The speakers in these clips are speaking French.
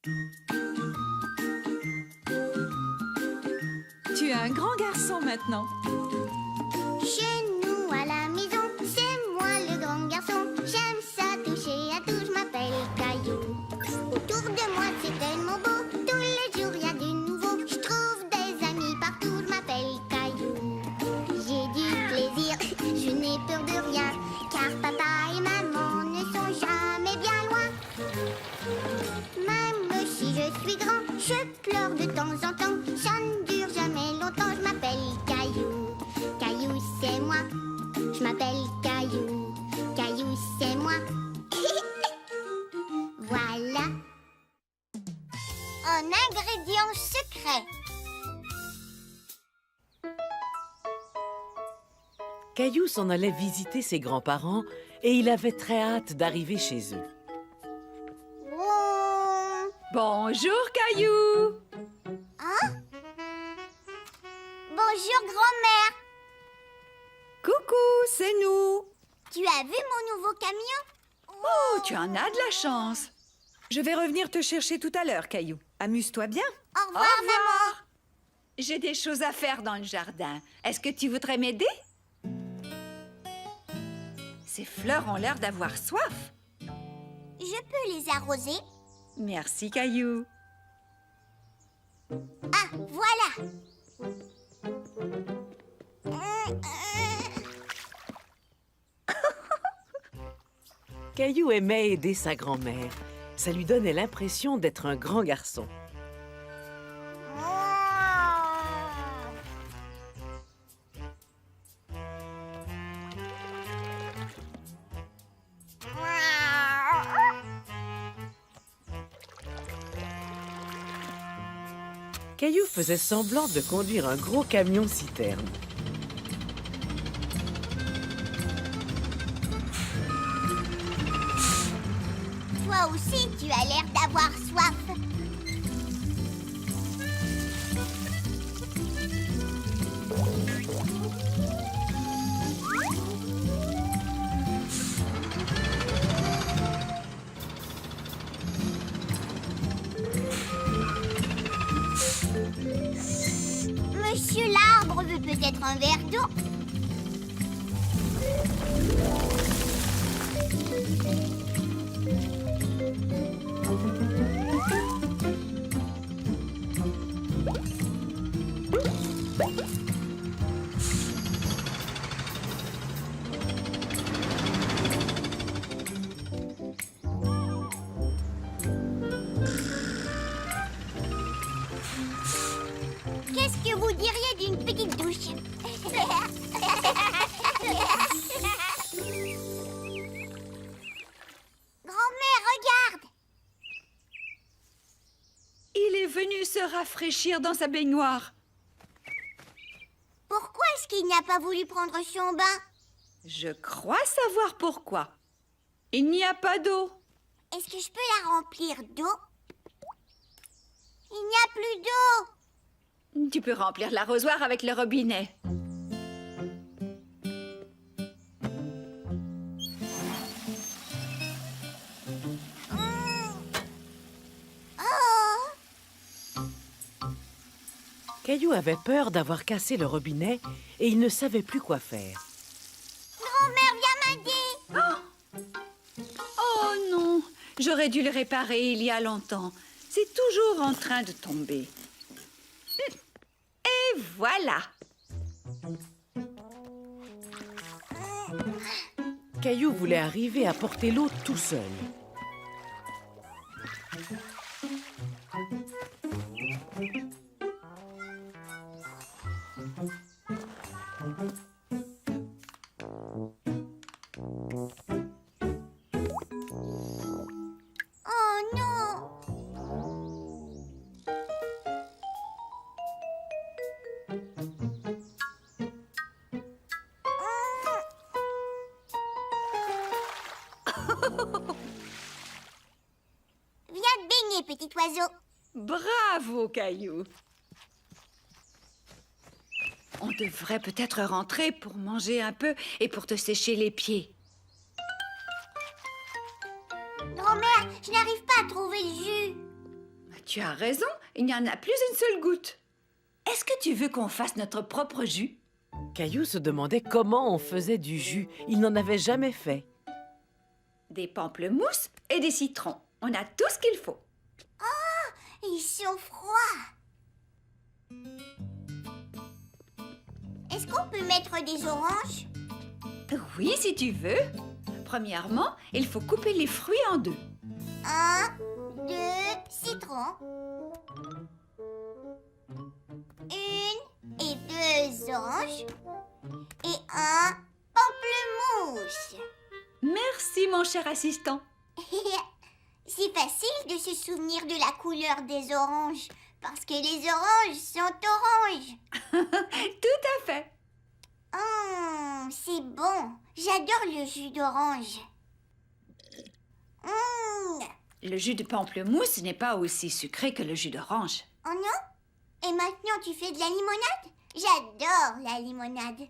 Tu es un grand garçon maintenant. Chez nous à la maison, c'est moi le grand garçon. J'aime ça toucher à tout, je m'appelle Caillou. Autour de moi c'est tellement beau, tous les jours il y a du nouveau. Je trouve des amis partout, je m'appelle Caillou. J'ai du plaisir, je n'ai peur de rien, car papa et maman ne sont jamais bien loin. Même si je suis grand, je pleure de temps en temps. Ça ne dure jamais longtemps, je m'appelle Caillou. Caillou, c'est moi. Je m'appelle Caillou. Caillou, c'est moi. Voilà. Un ingrédient secret. Caillou s'en allait visiter ses grands-parents et il avait très hâte d'arriver chez eux. Oh. Bonjour, Caillou. Hein? Bonjour, grand-mère. Coucou, c'est nous. Tu as vu mon nouveau camion? Oh, tu en as de la chance. Je vais revenir te chercher tout à l'heure, Caillou. Amuse-toi bien. Au revoir, maman. J'ai des choses à faire dans le jardin. Est-ce que tu voudrais m'aider? Ces fleurs ont l'air d'avoir soif. Je peux les arroser? Merci, Caillou. Ah, voilà. Caillou aimait aider sa grand-mère. Ça lui donnait l'impression d'être un grand garçon. Caillou faisait semblant de conduire un gros camion-citerne. Toi aussi, tu as l'air d'avoir soif. Monsieur l'arbre veut peut-être un verre d'eau. Qu'est-ce que vous diriez d'une petite douche? Grand-mère, regarde! Il est venu se rafraîchir dans sa baignoire. Pourquoi est-ce qu'il n'a pas voulu prendre son bain? Je crois savoir pourquoi. Il n'y a pas d'eau. Est-ce que je peux la remplir d'eau? Il n'y a plus d'eau! Tu peux remplir l'arrosoir avec le robinet. Oh! Caillou avait peur d'avoir cassé le robinet et il ne savait plus quoi faire. Grand-mère, viens m'aider! Oh non, j'aurais dû le réparer il y a longtemps. C'est toujours en train de tomber. Et voilà. Caillou voulait arriver à porter l'eau tout seul. Oh non! Viens te baigner, petit oiseau. Bravo, Caillou. On devrait peut-être rentrer pour manger un peu et pour te sécher les pieds. Grand-mère, je n'arrive pas à trouver le jus. Tu as raison, il n'y en a plus une seule goutte. Est-ce que tu veux qu'on fasse notre propre jus? Caillou se demandait comment on faisait du jus. Il n'en avait jamais fait. Des pamplemousses et des citrons. On a tout ce qu'il faut. Ils sont froids. Est-ce qu'on peut mettre des oranges? Oui, si tu veux. Premièrement, il faut couper les fruits en deux. 1, 2 citrons. 1 et 2 oranges. Et 1 pamplemousse. Merci, mon cher assistant. C'est facile de se souvenir de la couleur des oranges, parce que les oranges sont oranges. Tout à fait. C'est bon. J'adore le jus d'orange. Le jus de pamplemousse n'est pas aussi sucré que le jus d'orange. Oh non? Et maintenant tu fais de la limonade? J'adore la limonade.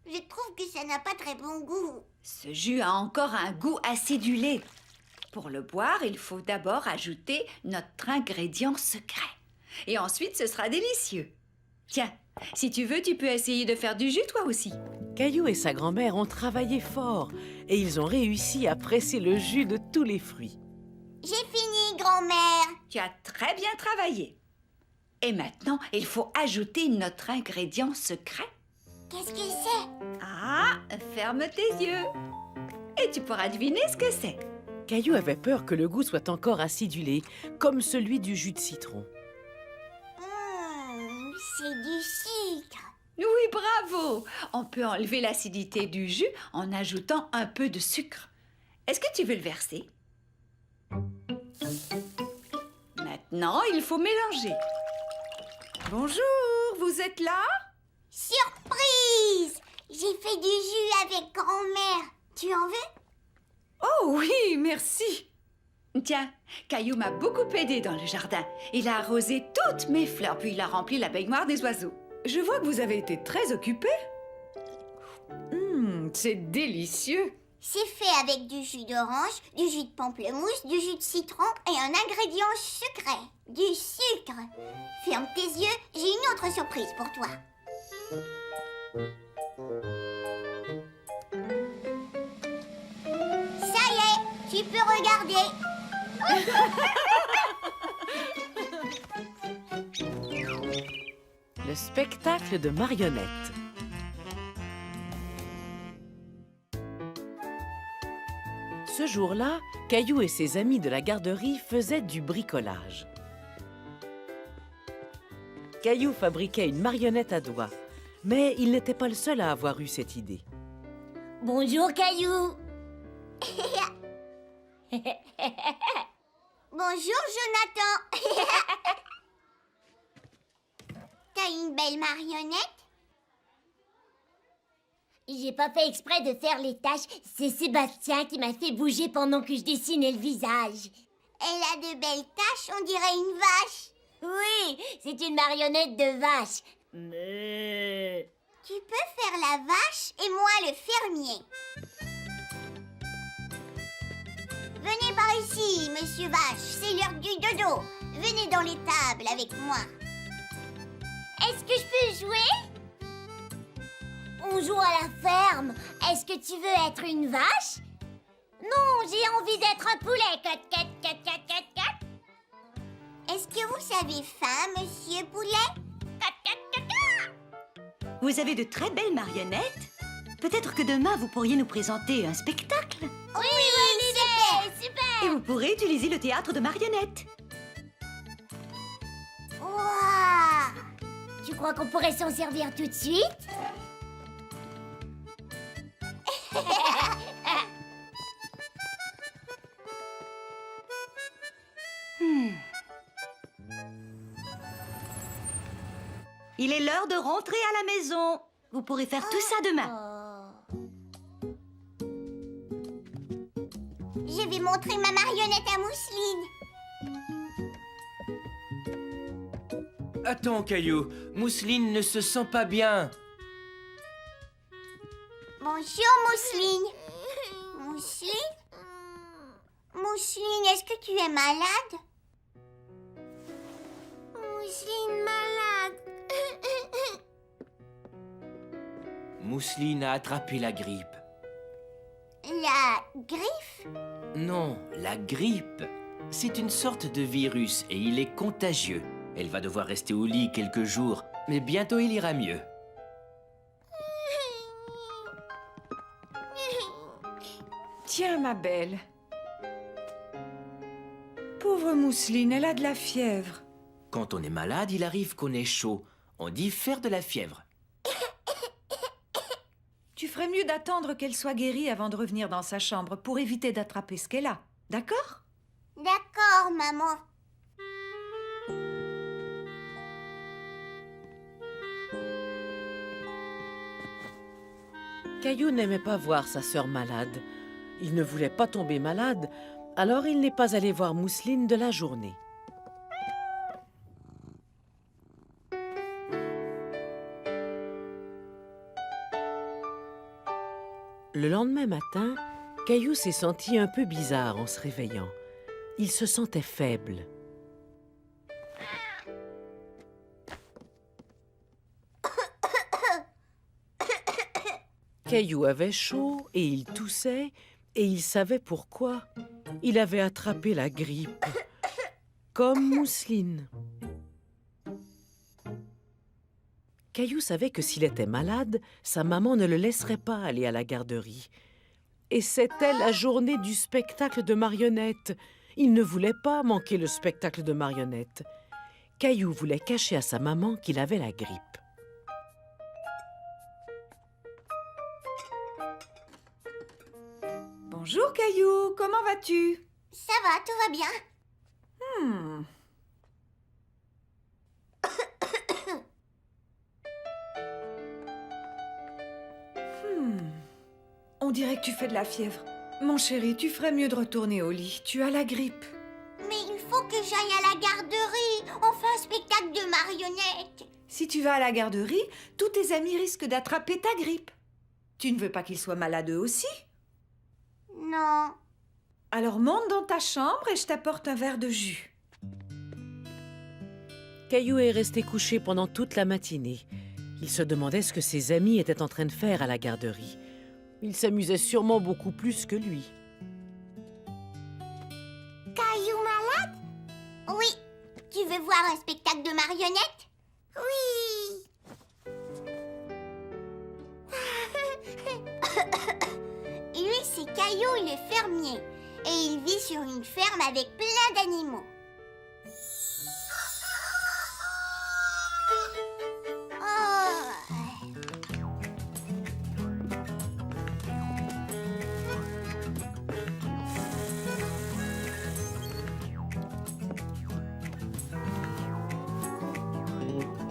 Je trouve que ça n'a pas très bon goût. Ce jus a encore un goût acidulé. Pour le boire, il faut d'abord ajouter notre ingrédient secret. Et ensuite, ce sera délicieux. Tiens, si tu veux, tu peux essayer de faire du jus toi aussi. Caillou et sa grand-mère ont travaillé fort et ils ont réussi à presser le jus de tous les fruits. J'ai fini, grand-mère. Tu as très bien travaillé. Et maintenant, il faut ajouter notre ingrédient secret. Qu'est-ce que c'est? Ah, ferme tes yeux. Et tu pourras deviner ce que c'est. Caillou avait peur que le goût soit encore acidulé, comme celui du jus de citron. C'est du sucre. Oui, bravo. On peut enlever l'acidité du jus en ajoutant un peu de sucre. Est-ce que tu veux le verser? Maintenant, il faut mélanger. Bonjour, vous êtes là? Surprise! J'ai fait du jus avec grand-mère. Tu en veux? Oh oui, merci. Tiens, Caillou m'a beaucoup aidé dans le jardin. Il a arrosé toutes mes fleurs, puis il a rempli la baignoire des oiseaux. Je vois que vous avez été très occupé. C'est délicieux. C'est fait avec du jus d'orange, du jus de pamplemousse, du jus de citron et un ingrédient secret, du sucre. Ferme tes yeux, j'ai une autre surprise pour toi. Ça y est, tu peux regarder. Le spectacle de marionnettes. Ce jour-là, Caillou et ses amis de la garderie faisaient du bricolage. Caillou fabriquait une marionnette à doigts, mais il n'était pas le seul à avoir eu cette idée. Bonjour, Caillou. Bonjour, Jonathan. T'as une belle marionnette? J'ai pas fait exprès de faire les tâches. C'est Sébastien qui m'a fait bouger pendant que je dessinais le visage. Elle a de belles taches, on dirait une vache. Oui, c'est une marionnette de vache. Tu peux faire la vache et moi le fermier. Venez par ici, monsieur Vache, c'est l'heure du dodo. Venez dans l'étable avec moi. Est-ce que je peux jouer? On joue à la ferme. Est-ce que tu veux être une vache? Non, j'ai envie d'être un poulet. Cat, cat, cat, cat, cat, cat. Est-ce que vous avez faim, monsieur Poulet? Cat, cat, cat, cat. Vous avez de très belles marionnettes. Peut-être que demain, vous pourriez nous présenter un spectacle. Oui, super. Super. Et vous pourrez utiliser le théâtre de marionnettes. Waouh! Tu crois qu'on pourrait s'en servir tout de suite? Il est l'heure de rentrer à la maison. Vous pourrez faire tout ça demain. Je vais montrer ma marionnette à Mousseline. Attends, Caillou. Mousseline ne se sent pas bien. Bonjour, Mousseline. Mousseline? Mousseline, est-ce que tu es malade? Mousseline malade. Mousseline a attrapé la grippe. La griffe? Non, la grippe. C'est une sorte de virus et il est contagieux. Elle va devoir rester au lit quelques jours, mais bientôt il ira mieux. Tiens, ma belle. Pauvre Mousseline, elle a de la fièvre. Quand on est malade, il arrive qu'on ait chaud. On dit faire de la fièvre. Tu ferais mieux d'attendre qu'elle soit guérie avant de revenir dans sa chambre pour éviter d'attraper ce qu'elle a. D'accord? D'accord, maman. Caillou n'aimait pas voir sa sœur malade. Il ne voulait pas tomber malade, alors il n'est pas allé voir Mousseline de la journée. Le lendemain matin, Caillou s'est senti un peu bizarre en se réveillant. Il se sentait faible. Caillou avait chaud et il toussait et il savait pourquoi. Il avait attrapé la grippe, comme Mousseline. Caillou savait que s'il était malade, sa maman ne le laisserait pas aller à la garderie. Et c'était la journée du spectacle de marionnettes. Il ne voulait pas manquer le spectacle de marionnettes. Caillou voulait cacher à sa maman qu'il avait la grippe. Bonjour, Caillou. Comment vas-tu? Ça va, tout va bien. On dirait que tu fais de la fièvre. Mon chéri, tu ferais mieux de retourner au lit. Tu as la grippe. Mais il faut que j'aille à la garderie. On fait un spectacle de marionnettes. Si tu vas à la garderie, tous tes amis risquent d'attraper ta grippe. Tu ne veux pas qu'ils soient malades eux aussi? Non. Alors monte dans ta chambre et je t'apporte un verre de jus. Caillou est resté couché pendant toute la matinée. Il se demandait ce que ses amis étaient en train de faire à la garderie. Ils s'amusaient sûrement beaucoup plus que lui. Caillou malade? Oui. Tu veux voir un spectacle de marionnettes? Oui. Lui, c'est Caillou le fermier. Et il vit sur une ferme avec plein d'animaux.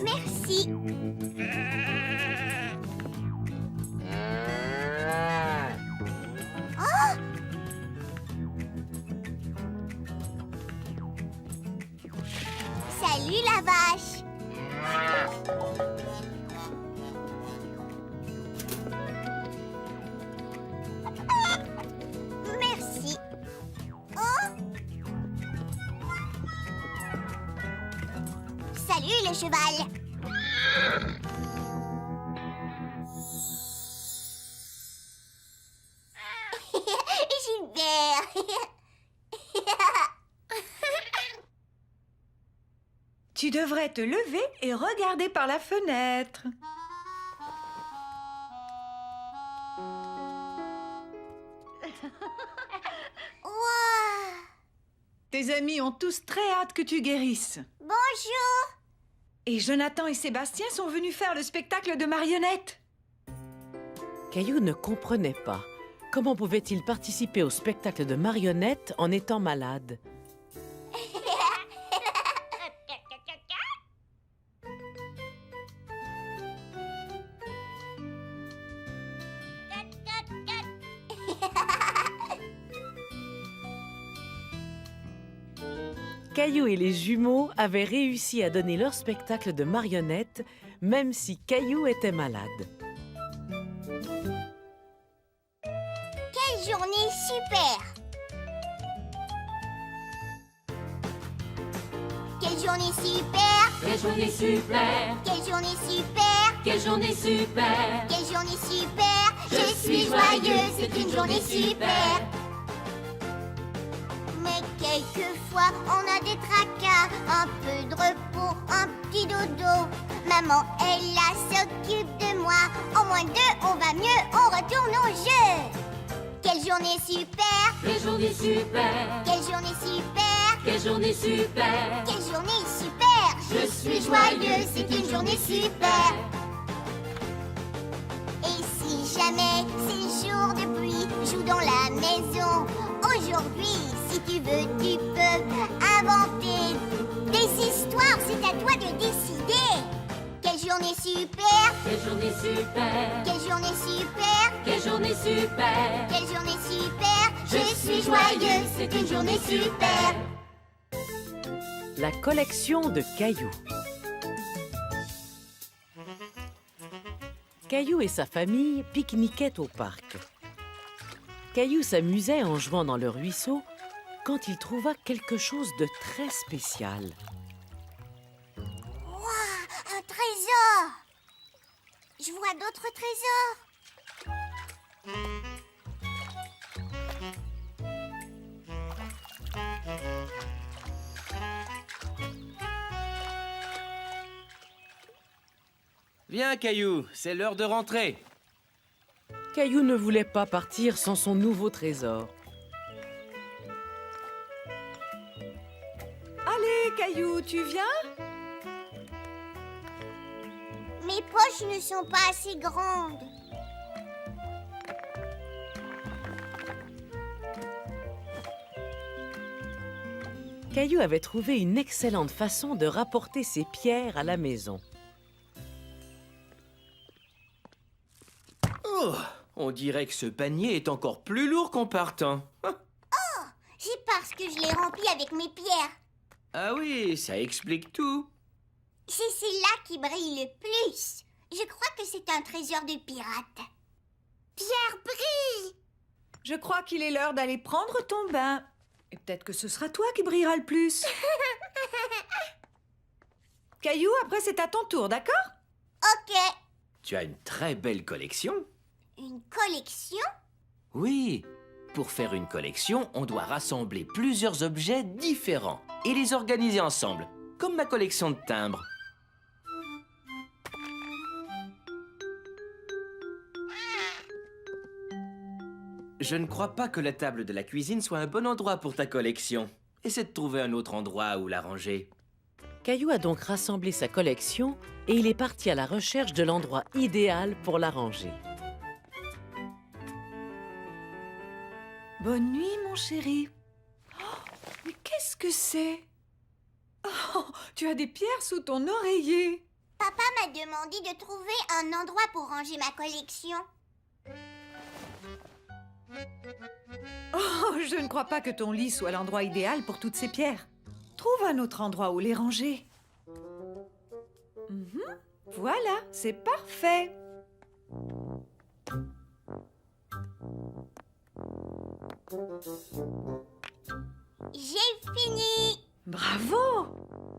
Merci. Oh! Salut la vache. Merci. Oh! Salut le cheval. Gilbert. Tu devrais te lever et regarder par la fenêtre. Wow. Tes amis ont tous très hâte que tu guérisses. Bonjour. Et Jonathan et Sébastien sont venus faire le spectacle de marionnettes. Caillou ne comprenait pas. Comment pouvait-il participer au spectacle de marionnettes en étant malade? Caillou et les jumeaux avaient réussi à donner leur spectacle de marionnettes, même si Caillou était malade. Quelle journée super. Quelle journée super! Quelle journée super! Quelle journée super! Quelle journée super! Quelle journée super! Je suis joyeuse, c'est une journée super! Mais quelquefois, on a des tracas, un peu de repos, un petit dodo. Maman est là, s'occupe de moi. En moins deux, on va mieux, on retourne au jeu. Quelle journée super! Quelle journée super! Quelle journée super! Quelle journée super! Quelle journée super! Je suis joyeuse, c'est une journée super! Et si jamais c'est jour de pluie, joue dans la maison. Aujourd'hui, si tu veux, tu peux inventer des histoires, c'est à toi de décider. Quelle journée super! Quelle journée super! Quelle journée super! Quelle journée super! Quelle journée super! Je suis joyeuse, c'est une journée super! La collection de Caillou. Caillou et sa famille pique-niquaient au parc. Caillou s'amusait en jouant dans le ruisseau quand il trouva quelque chose de très spécial. Waouh, un trésor! Je vois d'autres trésors. Viens, Caillou, c'est l'heure de rentrer. Caillou ne voulait pas partir sans son nouveau trésor. Allez, Caillou, tu viens? Mes poches ne sont pas assez grandes. Caillou avait trouvé une excellente façon de rapporter ses pierres à la maison. Oh, on dirait que ce panier est encore plus lourd qu'en partant. C'est parce que je l'ai rempli avec mes pierres. Ah oui, ça explique tout. C'est celle-là qui brille le plus. Je crois que c'est un trésor de pirate. Pierre brille! Je crois qu'il est l'heure d'aller prendre ton bain. Et peut-être que ce sera toi qui brillera le plus. Caillou, après c'est à ton tour, d'accord? Ok. Tu as une très belle collection. Une collection? Oui, pour faire une collection, on doit rassembler plusieurs objets différents et les organiser ensemble, comme ma collection de timbres. Je ne crois pas que la table de la cuisine soit un bon endroit pour ta collection. Essaie de trouver un autre endroit où la ranger. Caillou a donc rassemblé sa collection et il est parti à la recherche de l'endroit idéal pour la ranger. Bonne nuit, mon chéri. Oh, mais qu'est-ce que c'est? Oh, tu as des pierres sous ton oreiller. Papa m'a demandé de trouver un endroit pour ranger ma collection. Oh, je ne crois pas que ton lit soit l'endroit idéal pour toutes ces pierres. Trouve un autre endroit où les ranger. Voilà, c'est parfait. J'ai fini. Bravo!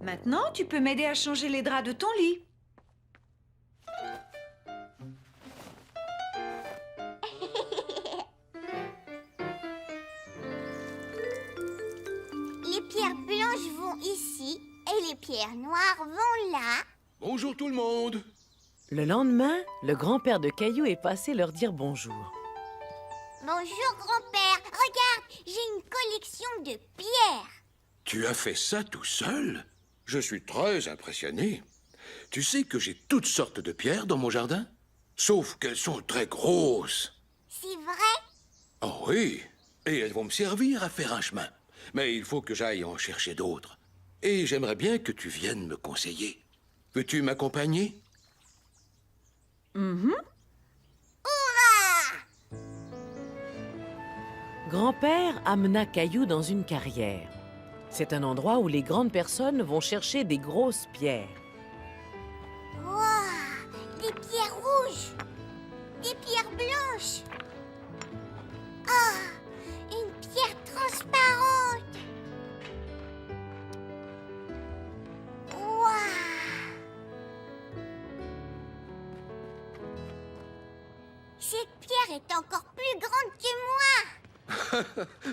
Maintenant, tu peux m'aider à changer les draps de ton lit. Les pierres blanches vont ici et les pierres noires vont là. Bonjour tout le monde. Le lendemain, le grand-père de Caillou est passé leur dire bonjour. Bonjour grand-père, regarde, j'ai une collection de pierres. Tu as fait ça tout seul? Je suis très impressionné. Tu sais que j'ai toutes sortes de pierres dans mon jardin? Sauf qu'elles sont très grosses. C'est vrai? Oh oui, et elles vont me servir à faire un chemin. Mais il faut que j'aille en chercher d'autres. Et j'aimerais bien que tu viennes me conseiller. Peux-tu m'accompagner? Hurrah! Grand-père amena Caillou dans une carrière. C'est un endroit où les grandes personnes vont chercher des grosses pierres. Wow! Des pierres rouges! Des pierres blanches! Ah! Une pierre transparente! Cette pierre est encore plus grande que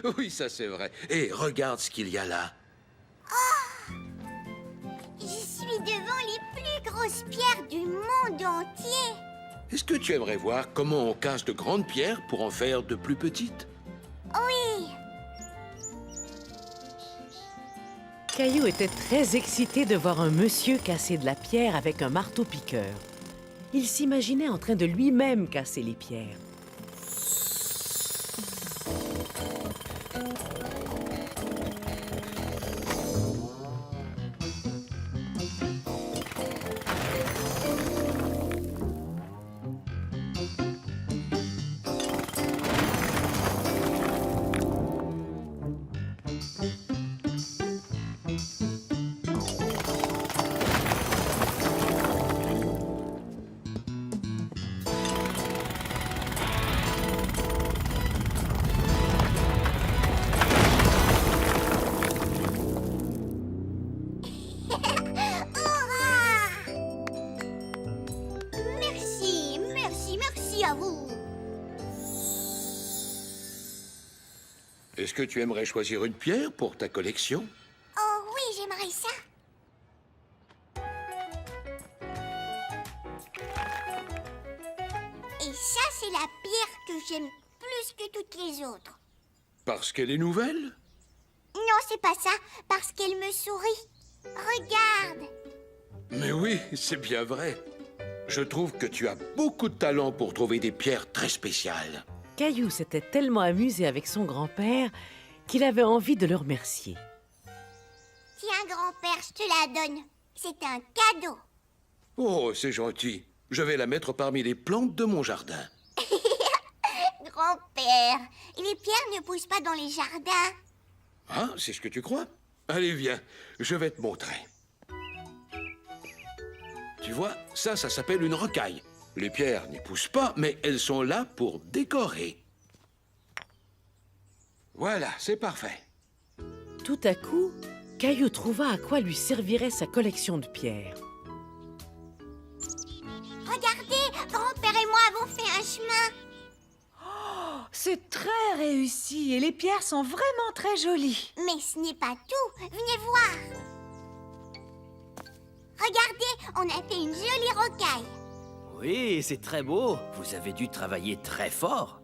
moi. Oui, ça c'est vrai. Et regarde ce qu'il y a là. Je suis devant les plus grosses pierres du monde entier. Est-ce que tu aimerais voir comment on casse de grandes pierres pour en faire de plus petites? Oui. Caillou était très excité de voir un monsieur casser de la pierre avec un marteau-piqueur. Il s'imaginait en train de lui-même casser les pierres. Hurrah! Merci, merci, merci à vous. Est-ce que tu aimerais choisir une pierre pour ta collection? Oh oui, j'aimerais ça. Et ça, c'est la pierre que j'aime plus que toutes les autres. Parce qu'elle est nouvelle? Non, c'est pas ça, parce qu'elle me sourit. Regarde. Mais oui, c'est bien vrai. Je trouve que tu as beaucoup de talent pour trouver des pierres très spéciales. Caillou s'était tellement amusé avec son grand-père qu'il avait envie de le remercier. Tiens, grand-père, je te la donne. C'est un cadeau. Oh, c'est gentil. Je vais la mettre parmi les plantes de mon jardin. Grand-père, les pierres ne poussent pas dans les jardins. Ah, c'est ce que tu crois? Allez, viens, je vais te montrer. Tu vois, ça s'appelle une rocaille. Les pierres n'y poussent pas, mais elles sont là pour décorer. Voilà, c'est parfait. Tout à coup, Caillou trouva à quoi lui servirait sa collection de pierres. Regardez, grand-père et moi avons fait un chemin. C'est très réussi et les pierres sont vraiment très jolies. Mais ce n'est pas tout. Venez voir. Regardez, on a fait une jolie rocaille. Oui, c'est très beau. Vous avez dû travailler très fort.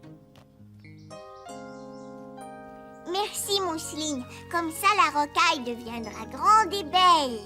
Merci, Mousseline. Comme ça, la rocaille deviendra grande et belle.